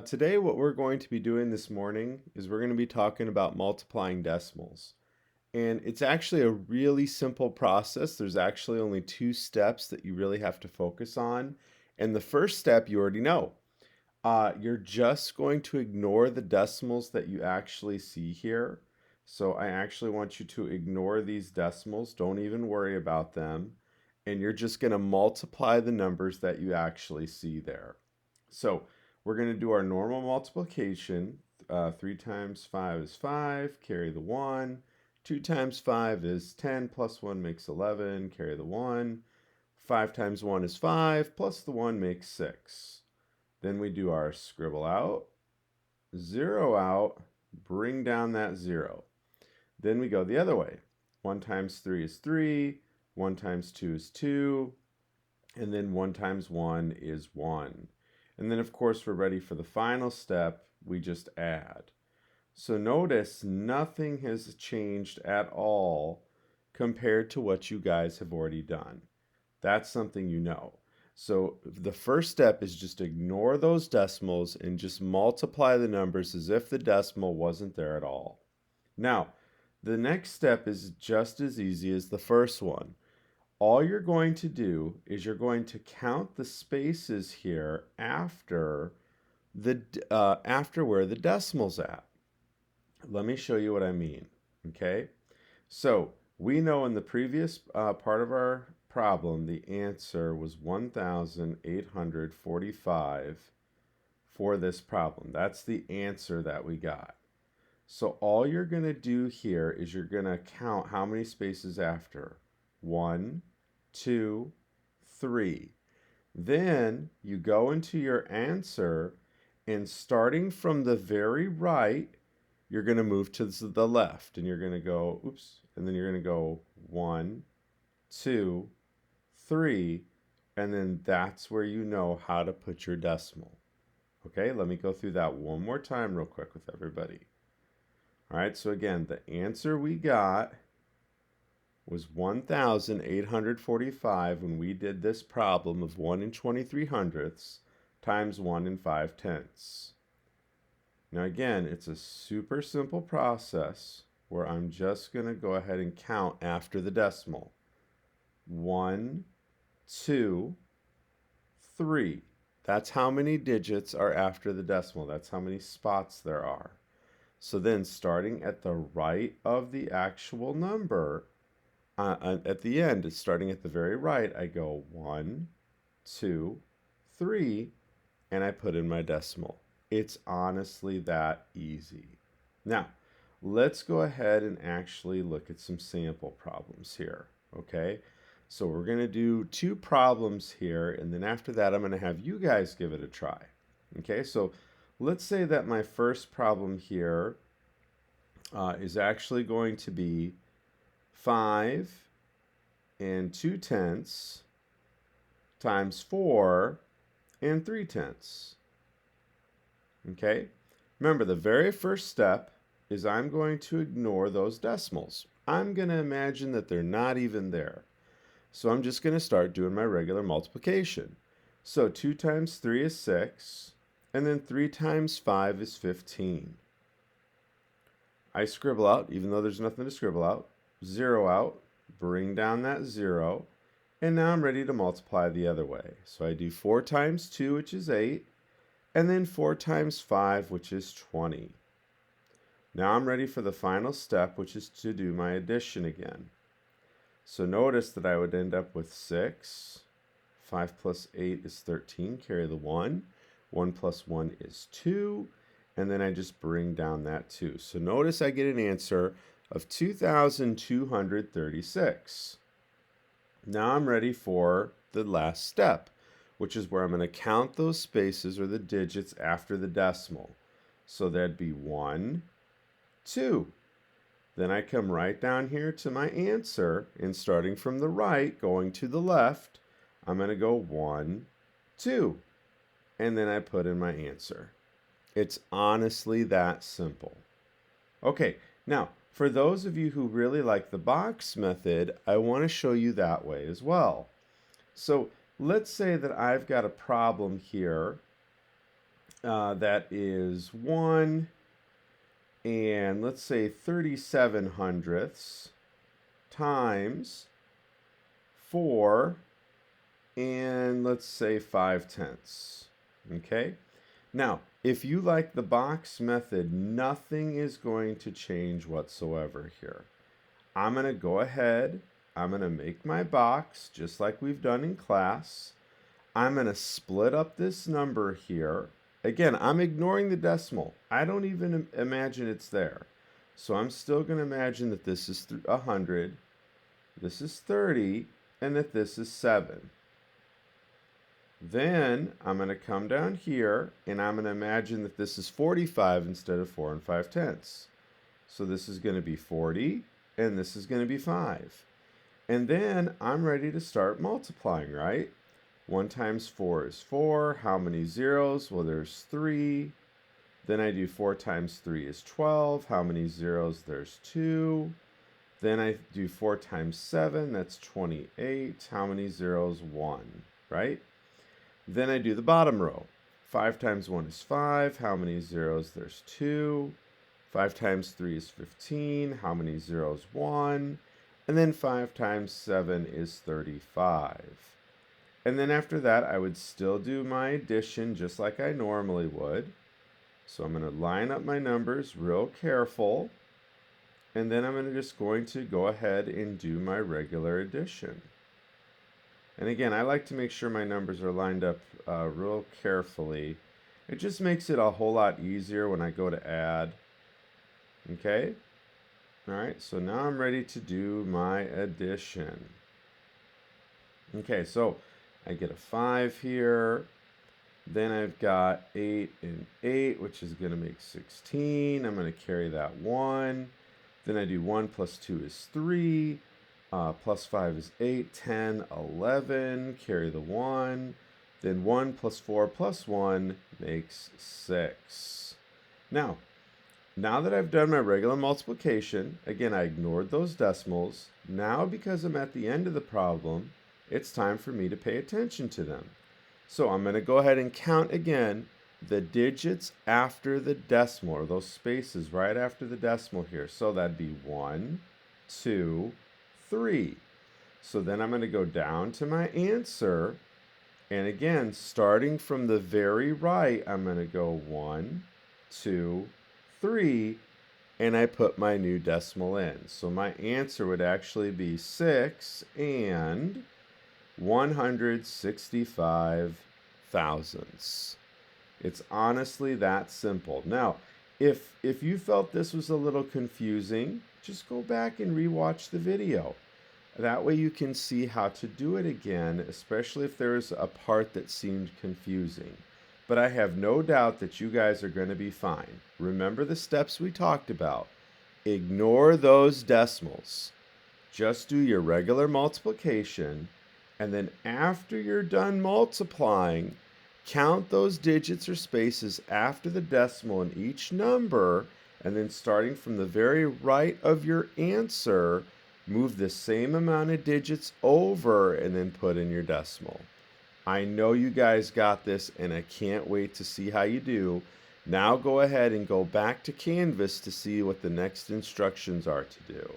Today, what we're going to be doing this morning is we're going to be talking about multiplying decimals. And it's actually a really simple process. There's actually only two steps that you really have to focus on. And the first step you already know. You're just going to ignore the decimals that you actually see here. So I actually want you to ignore these decimals. Don't even worry about them. And you're just going to multiply the numbers that you actually see there. So we're going to do our normal multiplication. 3 times 5 is 5, carry the 1. 2 times 5 is 10, plus 1 makes 11, carry the 1. 5 times 1 is 5, plus the 1 makes 6. Then we do our scribble out, 0 out, bring down that 0. Then we go the other way. 1 times 3 is 3, 1 times 2 is 2, and then 1 times 1 is 1. And then, of course, we're ready for the final step. We just add. So notice nothing has changed at all compared to what you guys have already done. That's something you know. So the first step is just ignore those decimals and just multiply the numbers as if the decimal wasn't there at all. Now, the next step is just as easy as the first one. All you're going to do is you're going to count the spaces here after where the decimal's at. Let me show you what I mean. Okay, so we know in the previous part of our problem, the answer was 1,845 for this problem. That's the answer that we got. So all you're going to do here is you're going to count how many spaces after. 1, 2, 3. Then you go into your answer, and starting from the very right, you're going to move to the left, and you're going to go, oops, and then you're going to go 1, 2, 3, and then that's where you know how to put your decimal. Okay, let me go through that one more time real quick with everybody. All right, so again, the answer we got was 1,845 when we did this problem of 1 and 23 hundredths times 1 and 5 tenths. Now again, it's a super simple process where I'm just going to go ahead and count after the decimal. 1, 2, 3. That's how many digits are after the decimal. That's how many spots there are. So then starting at the right of the actual number, at the end, it's starting at the very right, I go 1, 2, 3, and I put in my decimal. It's honestly that easy. Now, let's go ahead and actually look at some sample problems here, okay? So we're going to do 2 problems here, and then after that, I'm going to have you guys give it a try. Okay, so let's say that my first problem here is actually going to be 5 and 2 tenths times 4 and 3 tenths. Okay? Remember, the very first step is I'm going to ignore those decimals. I'm going to imagine that they're not even there. So I'm just going to start doing my regular multiplication. So 2 times 3 is 6, and then 3 times 5 is 15. I scribble out, even though there's nothing to scribble out, 0 out, bring down that 0, and now I'm ready to multiply the other way. So I do 4 times 2, which is 8, and then 4 times 5, which is 20. Now I'm ready for the final step, which is to do my addition again. So notice that I would end up with 6. 5 plus 8 is 13, carry the 1. 1 plus 1 is 2. And then I just bring down that 2. So notice I get an answer of 2,236. Now I'm ready for the last step, which is where I'm going to count those spaces or the digits after the decimal. So that'd be 1, 2. Then I come right down here to my answer, and starting from the right, going to the left, I'm going to go 1, 2. And then I put in my answer. It's honestly that simple. Okay, now, for those of you who really like the box method, I want to show you that way as well. So let's say that I've got a problem here that is 1 and let's say 37 hundredths times 4 and let's say 5 tenths. Okay? Now, if you like the box method, nothing is going to change whatsoever here. I'm going to go ahead, I'm going to make my box just like we've done in class. I'm going to split up this number here. Again, I'm ignoring the decimal. I don't even imagine it's there. So I'm still going to imagine that this is 100, this is 30, and that this is 7. Then I'm going to come down here and I'm going to imagine that this is 45 instead of 4 and 5 tenths. So this is going to be 40 and this is going to be 5. And then I'm ready to start multiplying, right? 1 times 4 is 4. How many zeros? Well, there's 3. Then I do 4 times 3 is 12. How many zeros? There's 2. Then I do 4 times 7. That's 28. How many zeros? 1, right? Then I do the bottom row. 5 times 1 is 5. How many zeros? There's 2. 5 times 3 is 15. How many zeros? 1. And then 5 times 7 is 35. And then after that, I would still do my addition just like I normally would. So I'm going to line up my numbers real careful. And then I'm just going to go ahead and do my regular addition. And again, I like to make sure my numbers are lined up real carefully. It just makes it a whole lot easier when I go to add. Okay? All right, so now I'm ready to do my addition. Okay, so I get a 5 here. Then I've got 8 and 8, which is going to make 16. I'm going to carry that 1. Then I do 1 plus 2 is 3. Plus 5 is 8, 10, 11. Carry the 1. Then 1 plus 4 plus 1 makes 6. Now that I've done my regular multiplication, again, I ignored those decimals. Now, because I'm at the end of the problem, it's time for me to pay attention to them. So I'm going to go ahead and count again the digits after the decimal, or those spaces right after the decimal here. So that'd be 1, 2, 3. So then I'm going to go down to my answer. And again, starting from the very right, I'm going to go 1, 2, 3, and I put my new decimal in. So my answer would actually be 6 and 165 thousandths. It's honestly that simple. Now, if you felt this was a little confusing, just go back and rewatch the video. That way you can see how to do it again, especially if there's a part that seemed confusing. But I have no doubt that you guys are going to be fine. Remember the steps we talked about. Ignore those decimals. Just do your regular multiplication, and then after you're done multiplying, count those digits or spaces after the decimal in each number, and then starting from the very right of your answer, move the same amount of digits over and then put in your decimal. I know you guys got this, and I can't wait to see how you do. Now go ahead and go back to Canvas to see what the next instructions are to do.